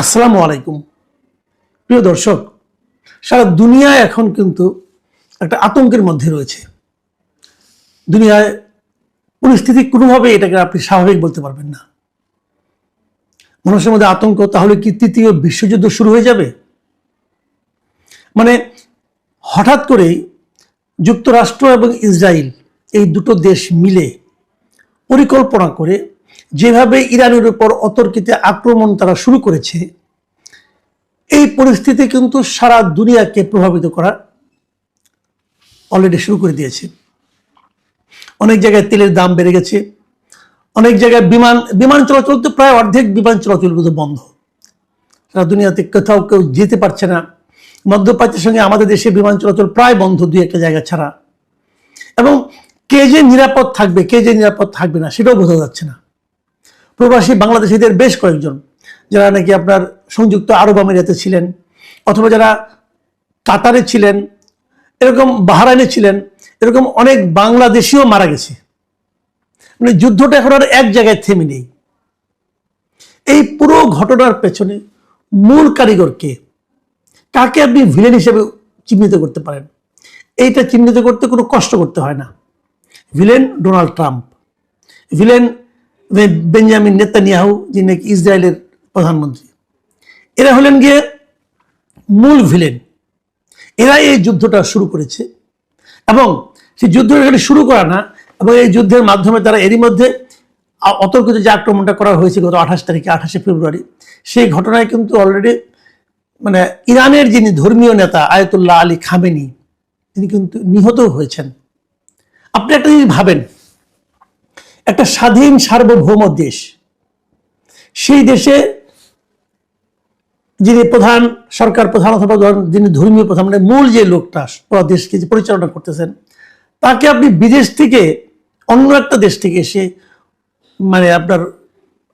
আসসালামু আলাইকুম প্রিয় দর্শক, সারা দুনিয়া এখন কিন্তু একটা আতঙ্কের মধ্যে রয়েছে। দুনিয়ায় পরিস্থিতি কোনোভাবে এটাকে আপনি স্বাভাবিক বলতে পারবেন না। মানুষের মধ্যে আতঙ্ক, তাহলে কি তৃতীয় বিশ্বযুদ্ধ শুরু হয়ে যাবে? মানে হঠাৎ করেই যুক্তরাষ্ট্র এবং ইসরায়েল এই দুটো দেশ মিলে পরিকল্পনা করে যেভাবে ইরানের উপর অতর্কিতে আক্রমণ তারা শুরু করেছে, এই পরিস্থিতি কিন্তু সারা দুনিয়াকে প্রভাবিত করা অলরেডি শুরু করে দিয়েছে। অনেক জায়গায় তেলের দাম বেড়ে গেছে, অনেক জায়গায় বিমান চলাচল তো প্রায় অর্ধেক বিমান চলাচল বন্ধ। সারা দুনিয়াতে কোথাও কেউ যেতে পারছে না। মধ্যপ্রাচ্যের সঙ্গে আমাদের দেশে বিমান চলাচল প্রায় বন্ধ, দুই একটা জায়গা ছাড়া। এবং কে যে নিরাপদ থাকবে, কে যে নিরাপদ থাকবে না, সেটাও বোঝা যাচ্ছে না। প্রবাসী বাংলাদেশিদের বেশ কয়েকজন, যারা নাকি আপনার সংযুক্ত আরব আমিরাতে ছিলেন, অথবা যারা কাতারে ছিলেন, এরকম বাহরাইনে ছিলেন, এরকম অনেক বাংলাদেশিও মারা গেছে। মানে যুদ্ধটা এখন আর এক জায়গায় থেমে নেই। এই পুরো ঘটনার পেছনে মূল কারিগর কে, কাকে আপনি ভিলেন হিসেবে চিহ্নিত করতে পারেন? এইটা চিহ্নিত করতে কোনো কষ্ট করতে হয় না। Villain Donald Trump, villain Benjamin Netanyahu, যিনি নাকি ইসরায়েলের প্রধানমন্ত্রী। এরা হলেন গিয়ে মূল ভিলেন। এরা এই যুদ্ধটা শুরু করেছে, এবং সেই যুদ্ধটা এখানে শুরু করা না, এবং এই যুদ্ধের মাধ্যমে তারা এরই মধ্যে অতর্কিত যে আক্রমণটা করা হয়েছে গত 28 ফেব্রুয়ারি, সেই ঘটনায় কিন্তু অলরেডি মানে ইরানের যিনি ধর্মীয় নেতা আয়াতুল্লাহ আলী খামেনি, তিনি কিন্তু নিহত হয়েছেন। আপনি একটা জিনিস ভাবেন, একটা স্বাধীন সার্বভৌম দেশ, সেই দেশে যিনি প্রধান সরকার প্রধান অথবা যিনি ধর্মীয় প্রধান, মানে মূল যে লোকটা পুরো দেশকে যে পরিচালনা করতেছেন, তাকে আপনি বিদেশ থেকে, অন্য একটা দেশ থেকে এসে মানে আপনার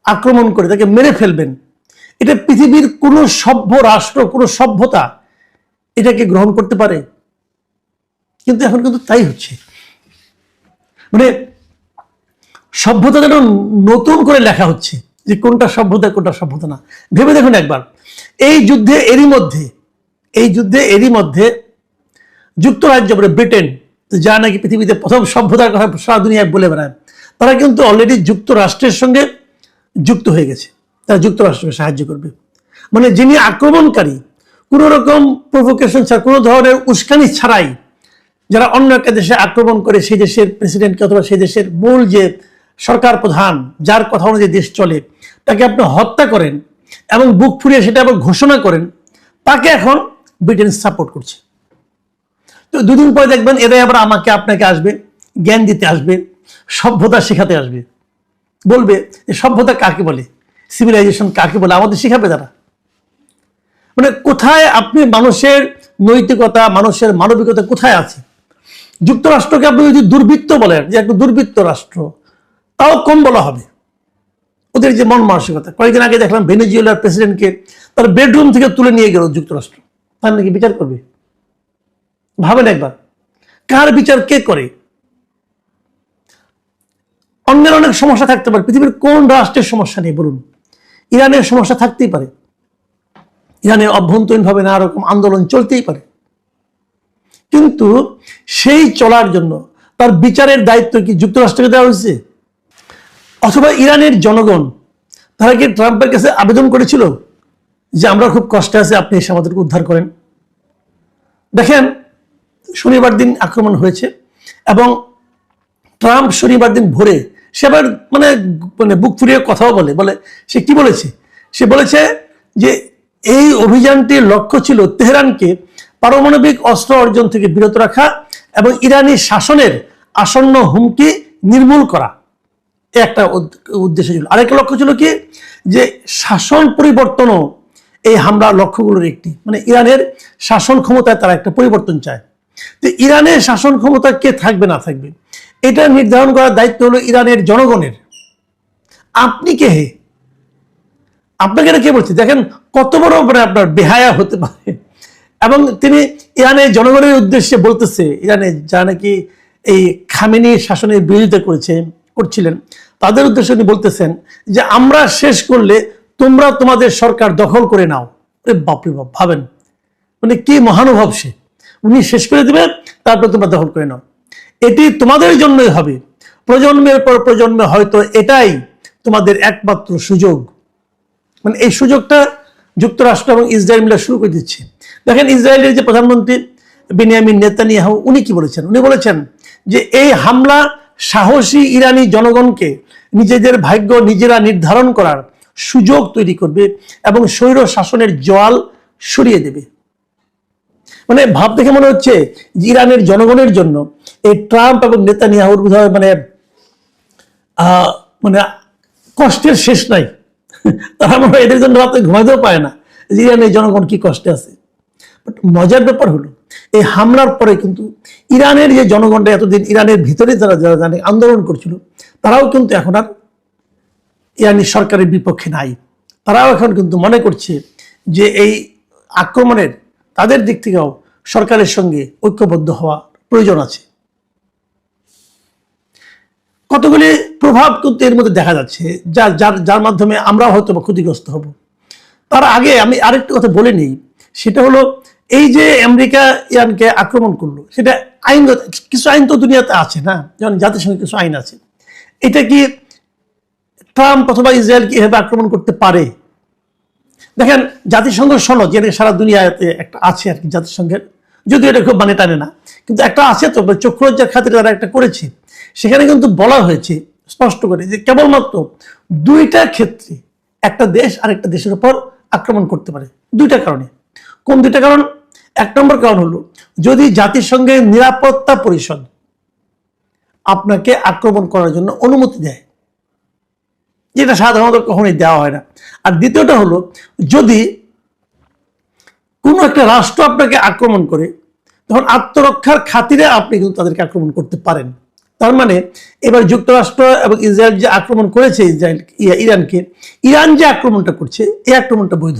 আক্রমণ করে তাকে মেরে ফেলবেন, এটা পৃথিবীর কোনো সভ্য রাষ্ট্র, কোনো সভ্যতা এটাকে গ্রহণ করতে পারে? কিন্তু এখন কিন্তু তাই হচ্ছে। মানে সভ্যতা যেন নতুন করে লেখা হচ্ছে, যে কোনটা সভ্যতা কোনটা সভ্যতা না। ভেবে দেখুন একবার, এই যুদ্ধে এরই মধ্যে যুক্তরাজ্য, ব্রিটেন, যা নাকি পৃথিবীতে প্রথম সভ্যতার কথা সারা দুনিয়ায় বলে বেড়ায়, তারা কিন্তু অলরেডি যুক্তরাষ্ট্রের সঙ্গে যুক্ত হয়ে গেছে। তারা যুক্তরাষ্ট্রকে সাহায্য করবে। মানে যিনি আক্রমণকারী, কোনো রকম প্রভোকেশন ছাড়া, কোনো ধরনের উস্কানি ছাড়াই যারা অন্য একটা দেশে আক্রমণ করে, সেই দেশের প্রেসিডেন্টকে অথবা সেই দেশের মূল যে সরকার প্রধান, যার কথা অনুযায়ী দেশ চলে, তাকে আপনি হত্যা করেন এবং বুক ফুরিয়ে সেটা আবার ঘোষণা করেন, তাকে এখন ব্রিটেন সাপোর্ট করছে। তো দুদিন পরে দেখবেন এরাই আবার আমাকে আপনাকে আসবে, জ্ঞান দিতে আসবে, সভ্যতা শেখাতে আসবে, বলবে যে সভ্যতা কাকে বলে, সিভিলাইজেশন কাকে বলে, আমাদের শেখাবে তারা। মানে কোথায় আপনি মানুষের নৈতিকতা, মানুষের মানবিকতা কোথায় আছে? যুক্তরাষ্ট্রকে আপনি যদি দুর্বৃত্ত বলেন, যে একটা দুর্বৃত্ত রাষ্ট্র, তাও কম বলা হবে। ওদের যে মন মানসিকতা, কয়েকদিন আগে দেখলাম ভেনেজুয়েলার প্রেসিডেন্টকে তার বেডরুম থেকে তুলে নিয়ে গেল যুক্তরাষ্ট্র, তার নাকি বিচার করবে। ভাবেন একবার, কার বিচার কে করে? অন্যের অনেক সমস্যা থাকতে পারে, পৃথিবীর কোন রাষ্ট্রের সমস্যা নেই বলুন? ইরানের সমস্যা থাকতেই পারে, ইরানের অভ্যন্তরীণভাবে নানা রকম আন্দোলন চলতেই পারে, কিন্তু সেই চলার জন্য তার বিচারের দায়িত্ব কি যুক্তরাষ্ট্রকে দেওয়া হয়েছে? অথবা ইরানের জনগণ, তারা কি ট্রাম্পের কাছে আবেদন করেছিল যে আমরা খুব কষ্টে আছি, আপনি এসে আমাদেরকে উদ্ধার করেন? দেখেন, শনিবার দিন আক্রমণ হয়েছে, এবং ট্রাম্প শনিবার দিন ভোরে সে আবার মানে বুক ফুরিয়ে কথাও বলে সে কি বলেছে? সে বলেছে যে এই অভিযানটির লক্ষ্য ছিল তেহরানকে পারমাণবিক অস্ত্র অর্জন থেকে বিরত রাখা এবং ইরানি শাসনের আসন্ন হুমকি নির্মূল করা। একটা উদ্দেশ্য ছিল। আরেকটা লক্ষ্য ছিল কি, যে শাসন পরিবর্তনও এই হামলার লক্ষ্যগুলোর একটি। মানে ইরানের শাসন ক্ষমতায় তারা একটা পরিবর্তন চায়। তো ইরানের শাসন ক্ষমতা কে থাকবে না থাকবে, এটা নির্ধারণ করার দায়িত্ব হলো ইরানের জনগণের। আপনি কে হে? আপনাকে এটা কে বলছে? দেখেন কত বড় মানে আপনার বেহায়া হতে পারে। এবং তিনি ইরানের জনগণের উদ্দেশ্যে বলতেছে, ইরানে যারা নাকি এই খামেনি শাসনের বিরোধিতা করছিলেন, তাদের উদ্দেশ্যে উনি বলতেছেন যে আমরা শেষ করলে তোমরা তোমাদের সরকার দখল করে নাও। বাপরে বাপ, ভাবেন মানে কি মহানুভব সে। উনি শেষ করে দিবে, তারপর তোমরা দখল করে নাও। এটি তোমাদের জন্যই হবে, প্রজন্মের পর প্রজন্মে হয়তো এটাই তোমাদের একমাত্র সুযোগ। মানে এই সুযোগটা যুক্তরাষ্ট্র এবং ইসরায়েল মিলে শুরু করে দিচ্ছে। দেখেন ইসরায়েলের যে প্রধানমন্ত্রী বেনিয়ামিন নেতানিয়াহু, উনি কি বলেছেন? উনি বলেছেন যে এই হামলা সাহসী ইরানি জনগণকে নিজেদের ভাগ্য নিজেরা নির্ধারণ করার সুযোগ তৈরি করবে এবং স্বৈর শাসনের জোয়াল সরিয়ে দেবে। মানে ভাব দেখে মনে হচ্ছে যে ইরানের জনগণের জন্য এই ট্রাম্প এবং নেতানিয়াহুর মানে মানে কষ্টের শেষ নাই। তারা মনে হয় এদের জন্য রাতে ঘুমাইতেও পারে না যে ইরানের জনগণ কি কষ্টে আছে। বাট মজার ব্যাপার হলো এই হামলার পরে কিন্তু ইরানের যে জনগণরা এতদিন ইরানের ভিতরে যারা যারা জানে আন্দোলন করছিল, তারাও কিন্তু এখন আর ইরানি সরকারের বিপক্ষে নাই। তারাও এখন কিন্তু মনে করছে যে এই আক্রমণের তাদের দিক থেকেও সরকারের সঙ্গে ঐক্যবদ্ধ হওয়া প্রয়োজন আছে। কতগুলি প্রভাব কিন্তু এর মধ্যে দেখা যাচ্ছে যার মাধ্যমে আমরা হয়তো ক্ষতিগ্রস্ত হব। তার আগে আমি আরেকটু কথা বলে নিই, সেটা হলো এই যে আমেরিকা ইরানকে আক্রমণ করলো, সেটা আইনগত কিছু আইন তো দুনিয়াতে আছে না, যেমন জাতিসংঘের কিছু আইন আছে। এটা কি ট্রাম্প অথবা ইসরায়েল কি এভাবে আক্রমণ করতে পারে? দেখেন জাতিসংঘ সনদ যেটা সারা দুনিয়াতে একটা আছে আর কি, জাতিসংঘের, যদিও এটা খুব মানে টানে না, কিন্তু একটা আছে তো, চক্ষুলজ্জার খাতিরে তারা একটা করেছে। সেখানে কিন্তু বলা হয়েছে স্পষ্ট করে যে কেবলমাত্র দুইটা ক্ষেত্রে একটা দেশ আরেকটা দেশের উপর আক্রমণ করতে পারে, দুইটা কারণে। কোন দুইটা কারণ? এক নম্বর কারণ হলো যদি জাতিসংঘের নিরাপত্তা পরিষদ আপনাকে আক্রমণ করার জন্য অনুমতি দেয়, যেটা সাধারণত কখনোই দেওয়া হয় না। আর দ্বিতীয়টা হলো যদি কোনো একটা রাষ্ট্র আপনাকে আক্রমণ করে, তখন আত্মরক্ষার খাতিরে আপনি কিন্তু তাদেরকে আক্রমণ করতে পারেন। তার মানে এবার যুক্তরাষ্ট্র এবং ইসরায়েল যে আক্রমণ করেছে ইরানকে, ইরান যে আক্রমণটা করছে এই আক্রমণটা বৈধ,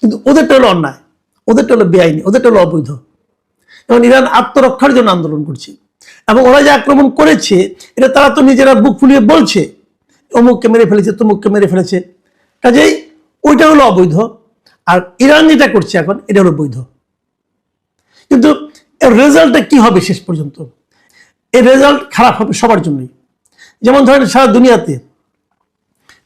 কিন্তু ওদেরটা হলো অন্যায়, ওদেরটা হলো বেআইনি, ওদেরটা হলো অবৈধ। এবং ইরান আত্মরক্ষার জন্য আন্দোলন করছে, এবং ওরা যে আক্রমণ করেছে এটা তারা তো নিজেরা বুক ফুলিয়ে বলছে অমুককে মেরে ফেলেছে, তমুককে মেরে ফেলেছে, কাজেই ওইটা হলো অবৈধ। আর ইরান যেটা করছে এখন এটা হলো বৈধ। কিন্তু এর রেজাল্টটা কি হবে শেষ পর্যন্ত? এই রেজাল্ট খারাপ হবে সবার জন্যই। যেমন ধরেন সারা দুনিয়াতে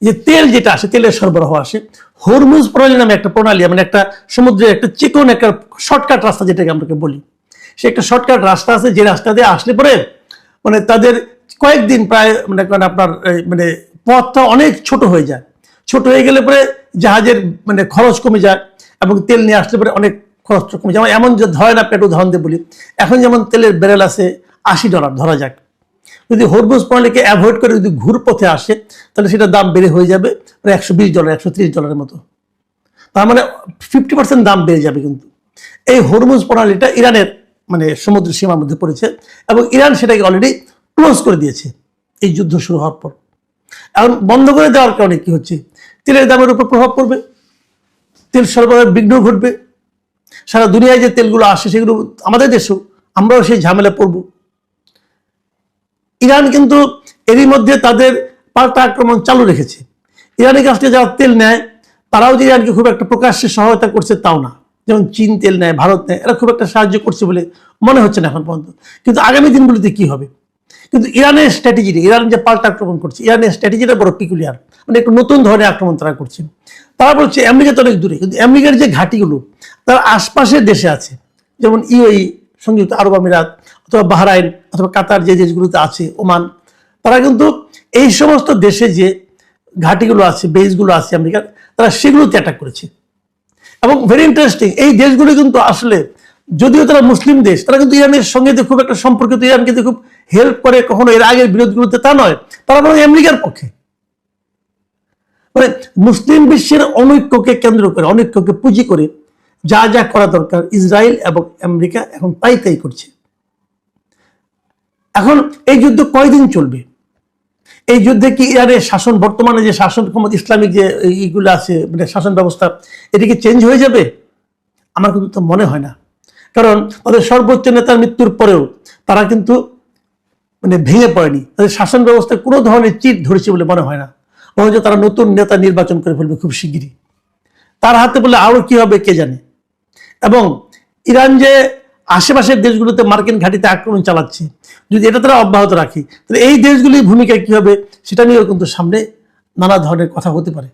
যে তেল যেটা আসে, তেলের সরবরাহ আসে, হরমুজ প্রণালী নামে একটা প্রণালী, মানে একটা সমুদ্রের একটা চিকন একটা শর্টকাট রাস্তা যেটাকে আমরা বলি, সে একটা শর্টকাট রাস্তা আছে, যে রাস্তা দিয়ে আসলে পরে মানে তাদের কয়েকদিন প্রায় মানে আপনার মানে পথটা অনেক ছোট হয়ে যায়। ছোট হয়ে গেলে পরে জাহাজের মানে খরচ কমে যায়, এবং তেল নিয়ে আসলে পরে অনেক খরচ কমে যায়। এমন যে ধরেন আপনি একটা উদাহরণ দিয়ে বলি, এখন যেমন তেলের ব্যারেল আছে $80 ধরা যাক, যদি হরমুজ প্রণালীকে অ্যাভয়েড করে যদি ঘুর পথে আসে, তাহলে সেটার দাম বেড়ে হয়ে যাবে প্রায় $120, $130 মতো। তার মানে 50% দাম বেড়ে যাবে। কিন্তু এই হরমুজ প্রণালীটা ইরানের মানে সমুদ্র সীমার মধ্যে পড়েছে, এবং ইরান সেটাকে অলরেডি ক্লোজ করে দিয়েছে এই যুদ্ধ শুরু হওয়ার পর। এখন বন্ধ করে দেওয়ার কারণে কি হচ্ছে? তেলের দামের উপর প্রভাব পড়বে, তেল সরবরাহের বিঘ্ন ঘটবে। সারা দুনিয়ায় যে তেলগুলো আসে সেগুলো আমাদের দেশেও আমরাও সেই ঝামেলা পড়ব। ইরান কিন্তু এরই মধ্যে তাদের পাল্টা আক্রমণ চালু রেখেছে। ইরানের কাছ থেকে যারা তেল নেয় তারাও যে ইরানকে খুব একটা প্রকাশ্যে সহায়তা করছে তাও না। যেমন চীন তেল নেয়, ভারত নেয়, এরা খুব একটা সাহায্য করছে বলে মনে হচ্ছে না এখন পর্যন্ত। কিন্তু আগামী দিনগুলিতে কি হবে? কিন্তু ইরানের স্ট্র্যাটেজিটা, ইরান যে পাল্টা আক্রমণ করছে, ইরানের স্ট্র্যাটেজিটা বড় পিকুলিয়ার, মানে একটু নতুন ধরনের আক্রমণ তারা করছে। তারা বলছে আমেরিকা তো অনেক দূরে, কিন্তু আমেরিকার যে ঘাঁটিগুলো তার আশপাশের দেশে আছে, যেমন ইউএই, সংযুক্ত আরব আমিরাত, অথবা বাহরাইন, অথবা কাতার, যে দেশগুলোতে আছে, ওমান, তারা কিন্তু এই সমস্ত দেশে যে ঘাঁটিগুলো আছে, বেসগুলো আছে আমেরিকার, তারা সেগুলোতে অ্যাটাক করেছে। এবং ভেরি ইন্টারেস্টিং, এই দেশগুলো কিন্তু আসলে যদিও তারা মুসলিম দেশ, তারা কিন্তু ইরানের সঙ্গে যে খুব একটা সম্পর্কিত, ইরানকে যে খুব হেল্প করে কখনো এর আগের বিরোধগুলোতে তা নয়, তারা বরং আমেরিকার পক্ষে। মানে মুসলিম বিশ্বের অনৈক্যকে কেন্দ্র করে, অনৈক্যকে পুঁজি করে যা যা করা দরকার ইসরায়েল এবং আমেরিকা এখন তাই করছে। এখন এই যুদ্ধ কয়দিন চলবে? এই যুদ্ধে কি ইরানের শাসন, বর্তমানে যে শাসন ক্ষমতা, ইসলামিক যে এইগুলো আছে মানে শাসন ব্যবস্থা, এটা কি চেঞ্জ হয়ে যাবে? আমার কিন্তু তো মনে হয় না। কারণ তাদের সর্বোচ্চ নেতার মৃত্যুর পরেও তারা কিন্তু মানে ভেঙে পড়েনি, তাদের শাসন ব্যবস্থায় কোনো ধরনের চিট ধরেছে বলে মনে হয় না। বরঞ্চ তারা নতুন নেতা নির্বাচন করে ফেলবে খুব শিগগিরই। তার হাতে বলে আরো কি হবে কে জানে। এবং ইরান যে আশেপাশের দেশগুলোতে মার্কিন ঘাঁটিতে আক্রমণ চালাচ্ছে, যদি এটা তারা অব্যাহত রাখে, তাহলে এই দেশগুলির ভূমিকা কি হবে সেটা নিয়েও কিন্তু সামনে নানা ধরনের কথা হতে পারে।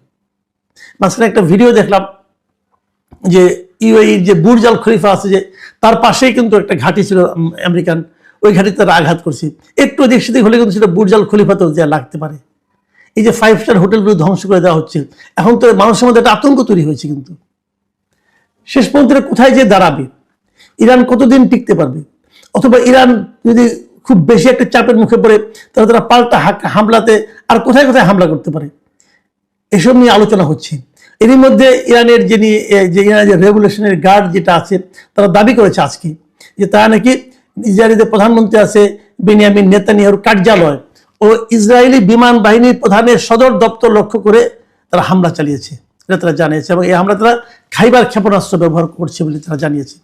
মাঝখানে একটা ভিডিও দেখলাম যে ইউএইর যে বুর্জ আল খলিফা আছে, যে তার পাশেই কিন্তু একটা ঘাঁটি ছিল আমেরিকান, ওই ঘাঁটিতে তারা আঘাত করছে। একটু এদিক সেদিক হলে কিন্তু সেটা বুর্জ আল খলিফাতেও যা লাগতে পারে। এই যে 5 স্টার হোটেলগুলো ধ্বংস করে দেওয়া হচ্ছে, এখন তো মানুষের মধ্যে একটা আতঙ্ক তৈরি হয়েছে। কিন্তু শেষ পর্যন্ত কোথায় যে দাঁড়াবে, ইরান কতদিন টিকতে পারবে, অথবা ইরান যদি খুব বেশি একটা চাপের মুখে পড়ে তাহলে তারা পাল্টা হামলাতে আর কোথায় কোথায় হামলা করতে পারে, এসব নিয়ে আলোচনা হচ্ছে। এরই মধ্যে ইরানের যে ইরানের রেভলিউশনারি গার্ড যেটা আছে, তারা দাবি করেছে আজকে যে তারা নাকি ইসরায়েলের প্রধানমন্ত্রী আছে বেনিয়ামিন নেতানিয়াহুর কার্যালয় ও ইসরায়েলি বিমান বাহিনীর প্রধানের সদর দপ্তর লক্ষ্য করে তারা হামলা চালিয়েছে, এটা তারা জানিয়েছে। এবং এই হামলা তারা খাইবার ক্ষেপণাস্ত্র ব্যবহার করছে বলে তারা জানিয়েছে।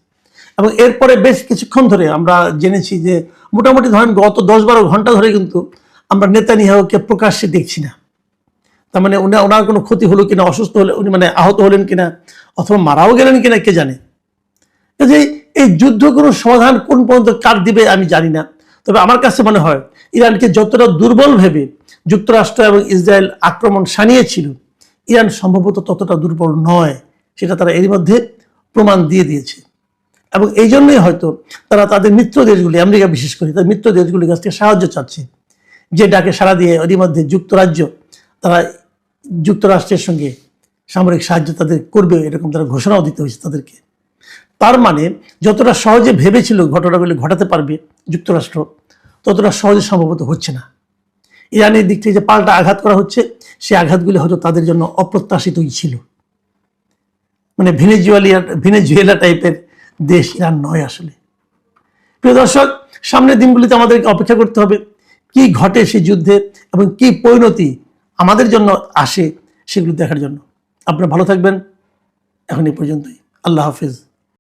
এবং এরপরে বেশ কিছুক্ষণ ধরে আমরা জেনেছি যে মোটামুটি ধরেন গত 10-12 ঘন্টা ধরে কিন্তু আমরা নেতানিয়াহুকে প্রকাশ্যে দেখছি না। তার মানে ওনার কোনো ক্ষতি হলো কিনা, অসুস্থ হলে উনি মানে আহত হলেন কিনা, অথবা মারাও গেলেন কিনা কে জানে। যে এই যুদ্ধ কোনো সমাধান কোন পর্যন্ত কার দিবে আমি জানি না। তবে আমার কাছে মনে হয় ইরানকে যতটা দুর্বল ভেবে যুক্তরাষ্ট্র এবং ইসরায়েল আক্রমণ সানিয়েছিল, ইরান সম্ভবত ততটা দুর্বল নয়, সেটা তারা এরই মধ্যে প্রমাণ দিয়ে দিয়েছে। এবং এই জন্যই হয়তো তারা তাদের মিত্র দেশগুলি, আমেরিকা বিশেষ করে তাদের মিত্র দেশগুলির কাছ থেকে সাহায্য চাচ্ছে। যে ডাকে সাড়া দিয়ে এরই মধ্যে যুক্তরাজ্য তারা যুক্তরাষ্ট্রের সঙ্গে সামরিক সাহায্য তাদের করবে, এরকম তারা ঘোষণাও দিতে হয়েছে তাদেরকে। তার মানে যতটা সহজে ভেবেছিল ঘটনাগুলি ঘটাতে পারবে যুক্তরাষ্ট্র, ততটা সহজে সম্ভবত হচ্ছে না। ইরানের দিক থেকে যে পাল্টা আঘাত করা হচ্ছে, সেই আঘাতগুলি হয়তো তাদের জন্য অপ্রত্যাশিতই ছিল। মানে ভেনেজুয়েলা টাইপের দেশ ইরান নয় আসলে। প্রিয় দর্শক, সামনের দিনগুলিতে আমাদেরকে অপেক্ষা করতে হবে কি ঘটে সেই যুদ্ধে এবং কি পরিণতি আমাদের জন্য আসে সেগুলো দেখার জন্য। আপনারা ভালো থাকবেন, এখন এই পর্যন্তই। আল্লাহ হাফিজ।